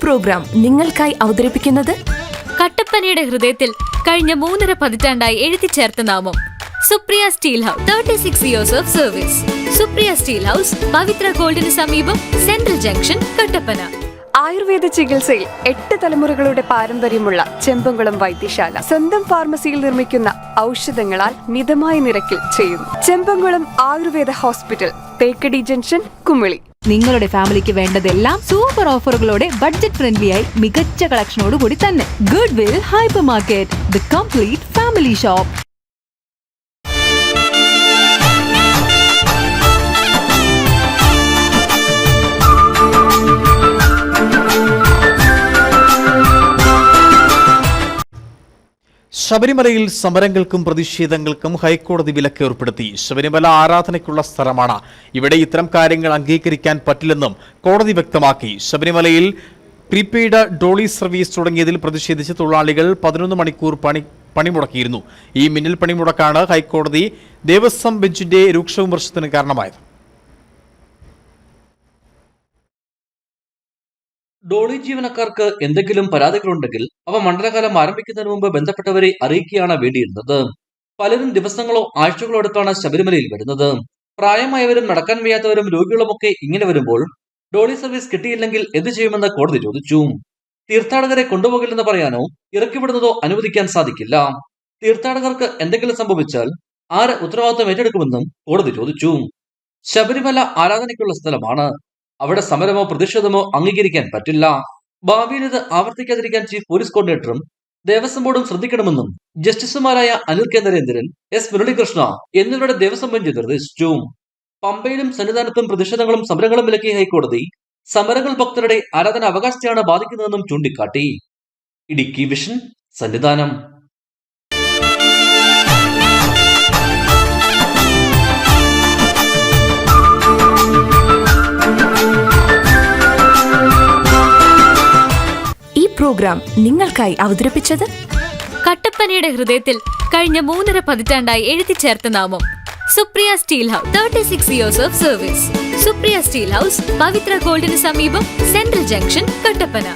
Programme നിങ്ങൾക്കായി അവതരിപ്പിക്കുന്നത് കട്ടപ്പനയുടെ ഹൃദയത്തിൽ കഴിഞ്ഞ 3.5 പതിറ്റാണ്ടായി എഴുതിച്ചേർത്ത നാമം Supriya steel house. 36 years of service. Supriya steel house, Pavithra ഗോൾഡിന് സമീപം, സെൻട്രൽ ജംഗ്ഷൻ, കട്ടപ്പന. ആയുർവേദ ചികിത്സയിൽ 8 തലമുറകളുടെ പാരമ്പര്യമുള്ള ചെമ്പംകുളം വൈദ്യശാല സ്വന്തം ഫാർമസിയിൽ നിർമ്മിക്കുന്ന ഔഷധങ്ങളാൽ മിതമായ നിരക്കിൽ ചെയ്യുന്നു. Chembankulam Ayurveda hospital, Thekkady junction, Kumily. നിങ്ങളുടെ ഫാമിലിക്ക് വേണ്ടതെല്ലാം സൂപ്പർ ഓഫറുകളോടെ ബഡ്ജറ്റ് ഫ്രണ്ട്ലി ആയി മികച്ച കളക്ഷനോട് കൂടി തന്നെ. Good will hyper market, the complete family shop. ശബരിമലയിൽ സമരങ്ങൾക്കും പ്രതിഷേധങ്ങൾക്കും ഹൈക്കോടതി വിലക്ക് ഏർപ്പെടുത്തി. ശബരിമല ആരാധനയ്ക്കുള്ള സ്ഥലമാണ്. ഇവിടെ ഇത്തരം കാര്യങ്ങൾ അംഗീകരിക്കാൻ പറ്റില്ലെന്നും കോടതി വ്യക്തമാക്കി. ശബരിമലയിൽ പ്രീപെയ്ഡ് ഡോളി സർവീസ് തുടങ്ങിയതിൽ പ്രതിഷേധിച്ച് തൊഴിലാളികൾ 11 മണിക്കൂർ പണിമുടക്കിയിരുന്നു. ഈ മിന്നൽ പണിമുടക്കാണ് ഹൈക്കോടതി ദേവസ്വം ബെഞ്ചിന്റെ രൂക്ഷ വിമർശനത്തിന് കാരണമായത്. ഡോളി ജീവനക്കാർക്ക് എന്തെങ്കിലും പരാതികളുണ്ടെങ്കിൽ അവ മണ്ഡലകാലം ആരംഭിക്കുന്നതിന് മുമ്പ് ബന്ധപ്പെട്ടവരെ അറിയിക്കുകയാണ് വേണ്ടിയിരുന്നത്. പലരും ദിവസങ്ങളോ ആഴ്ചകളോ അടുത്താണ് ശബരിമലയിൽ വരുന്നത്. പ്രായമായവരും നടക്കാൻ വയ്യാത്തവരും രോഗികളുമൊക്കെ ഇങ്ങനെ വരുമ്പോൾ ഡോളി സർവീസ് കിട്ടിയില്ലെങ്കിൽ എന്ത് ചെയ്യുമെന്ന് കോടതി ചോദിച്ചു. തീർത്ഥാടകരെ കൊണ്ടുപോകില്ലെന്ന് പറയാനോ ഇറക്കിവിടുന്നതോ അനുവദിക്കാൻ സാധിക്കില്ല. തീർത്ഥാടകർക്ക് എന്തെങ്കിലും സംഭവിച്ചാൽ ആര് ഉത്തരവാദിത്വം ഏറ്റെടുക്കുമെന്നും കോടതി ചോദിച്ചു. ശബരിമല ആരാധനയ്ക്കുള്ള സ്ഥലമാണ്. അവിടെ സമരമോ പ്രതിഷേധമോ അംഗീകരിക്കാൻ പറ്റില്ല. ഭാവിയിൽ ഇത് ആവർത്തിക്കാതിരിക്കാൻ ചീഫ് പോലീസ് കോർഡിനേറ്ററും ദേവസ്വം ബോർഡും ശ്രദ്ധിക്കണമെന്നും ജസ്റ്റിസുമാരായ അനിൽ കെ നരേന്ദ്രൻ, എസ് മുരളീകൃഷ്ണ എന്നിവരുടെ ദേവസ്വം ബെഞ്ച് നിർദ്ദേശിച്ചു. പമ്പയിലും സന്നിധാനത്തും പ്രതിഷേധങ്ങളും സമരങ്ങളും വിലക്കിയ ഹൈക്കോടതി സമരങ്ങൾ ഭക്തരുടെ ആരാധന അവകാശത്തെയാണ് ബാധിക്കുന്നതെന്നും ചൂണ്ടിക്കാട്ടി. ഇടുക്കി വിഷൻ, സന്നിധാനം. പ്രോഗ്രാം നിങ്ങൾക്കായി അവതരിപ്പിച്ചത് കട്ടപ്പനയുടെ ഹൃദയത്തിൽ കഴിഞ്ഞ 3.5 പതിറ്റാണ്ടായി എഴുതിച്ചേർത്ത നാമം Supriya steel house. 36 years of service. Supriya steel house, Pavithra ഗോൾഡിന് സമീപം, സെൻട്രൽ ജംഗ്ഷൻ, കട്ടപ്പന.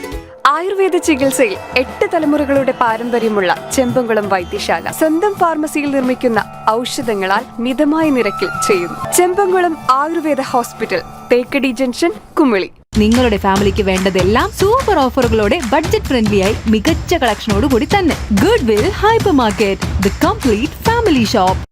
ആയുർവേദ ചികിത്സയിൽ 8 തലമുറകളുടെ പാരമ്പര്യമുള്ള ചെമ്പംകുളം വൈദ്യശാല സ്വന്തം ഫാർമസിയിൽ നിർമ്മിക്കുന്ന ഔഷധങ്ങളാൽ മിതമായ നിരക്കിൽ ചെയ്യുന്നു. Chembankulam Ayurveda hospital, Thekkady junction, Kumily. നിങ്ങളുടെ ഫാമിലിക്ക് വേണ്ടതെല്ലാം സൂപ്പർ ഓഫറുകളോടെ ബഡ്ജറ്റ് ഫ്രണ്ട്ലി ആയി മികച്ച കളക്ഷനോട് കൂടി തന്നെ. Good will hyper market, the complete family shop.